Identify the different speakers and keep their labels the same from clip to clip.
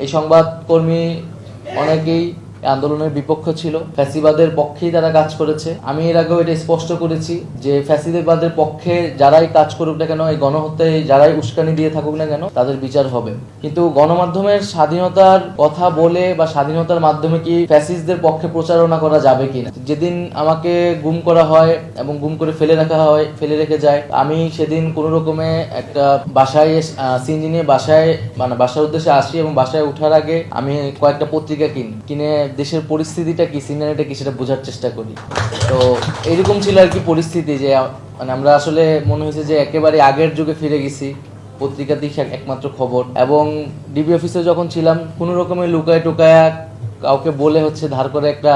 Speaker 1: এই সংবাদকর্মী অনেকেই আন্দোলনের বিপক্ষ ছিল, ফ্যাসিবাদের পক্ষেই তারা কাজ করেছে। আমি এর আগেও এটা স্পষ্ট করেছি যে ফ্যাসিবাদের পক্ষে যারাই কাজ করুক না কেন, এই গণহত্যায় যারাই উস্কানি দিয়ে থাকুক না কেন, তাদের বিচার হবে। কিন্তু গণমাধ্যমের স্বাধীনতার কথা বলে বা স্বাধীনতার মাধ্যমে কি ফ্যাসিস্টদের পক্ষে প্রচারণা করা যাবে কিনা? যেদিন আমাকে গুম করা হয় এবং গুম করে ফেলে রেখে যায়, আমি সেদিন কোনো রকমে একটা বাসায় সিএনজি নিয়ে বাসার উদ্দেশ্যে আসি এবং বাসায় ওঠার আগে আমি কয়েকটা পত্রিকা কিনে দেশের পরিস্থিতিটা কি, সিনারিটা কি, সেটা বোঝার চেষ্টা করি। তো এরকম ছিল আর কি পরিস্থিতি, যে মানে আমরা আসলে মনে হয়েছে যে একেবারে আগের যুগে ফিরে গেছি। পত্রিকাতেই একমাত্র খবর, এবং ডিবি অফিসে যখন ছিলাম কোনো রকমের লুকায় টুকায়া কাউকে বলে ধার করে একটা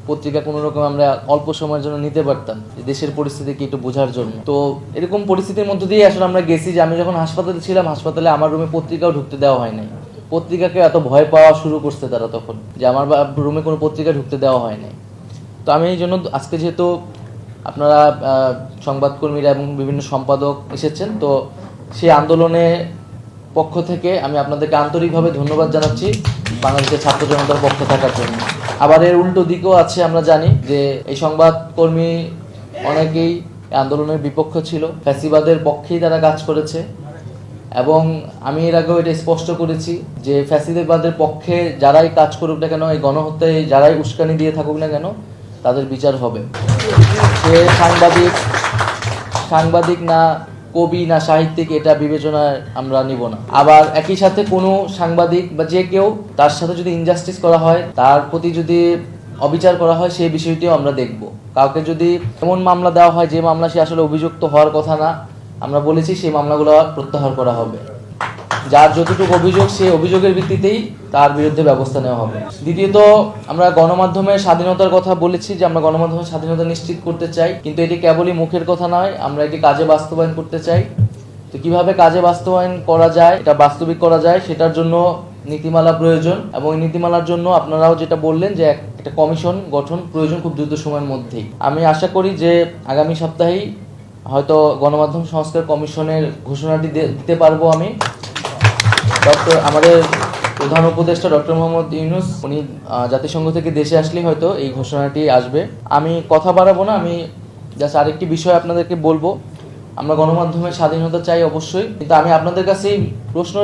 Speaker 1: পত্রিকা কোনো রকম আমরা অল্প সময়ের জন্য নিতে পারতাম, দেশের পরিস্থিতি কি একটু বোঝার জন্য। তো এরকম পরিস্থিতির মধ্য দিয়ে আসলে আমরা গেছি। যে আমি যখন হাসপাতালে ছিলাম, হাসপাতালে আমার রুমে পত্রিকাও ঢুকতে দেওয়া হয় নাই। পত্রিকাকে এত ভয় পাওয়া শুরু করছে তারা তখন, যে আমার রুমে কোনো পত্রিকা ঢুকতে দেওয়া হয় নাই। তো আমি এই জন্য আজকে যেহেতু আপনারা সংবাদকর্মীরা এবং বিভিন্ন সম্পাদক এসেছেন, তো সেই আন্দোলনের পক্ষ থেকে আমি আপনাদেরকে আন্তরিকভাবে ধন্যবাদ জানাচ্ছি বাংলাদেশের ছাত্র জনতার পক্ষে থাকার জন্য। আবার এর উল্টো দিকও আছে, আমরা জানি যে এই সংবাদকর্মী অনেকেই আন্দোলনের বিপক্ষ ছিল, ফ্যাসিবাদের পক্ষেই তারা কাজ করেছে। এবং আমি এর আগেও এটা স্পষ্ট করেছি যে ফ্যাসিবাদের পক্ষে যারাই কাজ করুক না কেন, এই গণহত্যায় যারাই উস্কানি দিয়ে থাকুক না কেন, তাদের বিচার হবে। সে সাংবাদিক না, কবি না, সাহিত্যিক, এটা বিবেচনায় আমরা নিব না। আবার একই সাথে কোনো সাংবাদিক বা যে কেউ, তার সাথে যদি ইনজাস্টিস করা হয়, তার প্রতি যদি অবিচার করা হয়, সেই বিষয়টিও আমরা দেখব। কাউকে যদি এমন মামলা দেওয়া হয় যে মামলা সে আসলে অভিযুক্ত হওয়ার কথা না, আমরা বলেছি সেই মামলাগুলো প্রত্যাহার করা হবে। যার যতটুকু অভিযোগ, সেই অভিযোগের ভিত্তিতেই তার বিরুদ্ধে ব্যবস্থা নেওয়া হবে। দ্বিতীয়ত, আমরা গণমাধ্যমের স্বাধীনতার কথা বলেছি যে আমরা গণমাধ্যমের স্বাধীনতা নিশ্চিত করতে চাই, কিন্তু এটি কেবলই মুখের কথা নয়, আমরা এটি কাজে বাস্তবায়ন করতে চাই। তো কিভাবে কাজে বাস্তবায়ন করা যায়, এটা বাস্তবিক করা যায়, সেটার জন্য নীতিমালা প্রয়োজন। এবং এই নীতিমালার জন্য আপনারাও যেটা বললেন যে একটা কমিশন গঠন প্রয়োজন খুব দ্রুত সময়ের মধ্যেই। আমি আশা করি যে আগামী সপ্তাহেই হয়তো গণমাধ্যম সংস্কার কমিশনের ঘোষণাটি দিতে পারবো আমি। আমাদের প্রধান উপদেষ্টা ডক্টর মোহাম্মদ ইউনূস, উনি জাতিসংঘ থেকে দেশে আসলেই হয়তো এই ঘোষণাটি আসবে। আমি কথা বাড়াবো না, আমি জাস্ট আরেকটি বিষয় আপনাদেরকে বলবো। আমরা গণমাধ্যমের স্বাধীনতা চাই অবশ্যই, কিন্তু আমি আপনাদের কাছে প্রশ্ন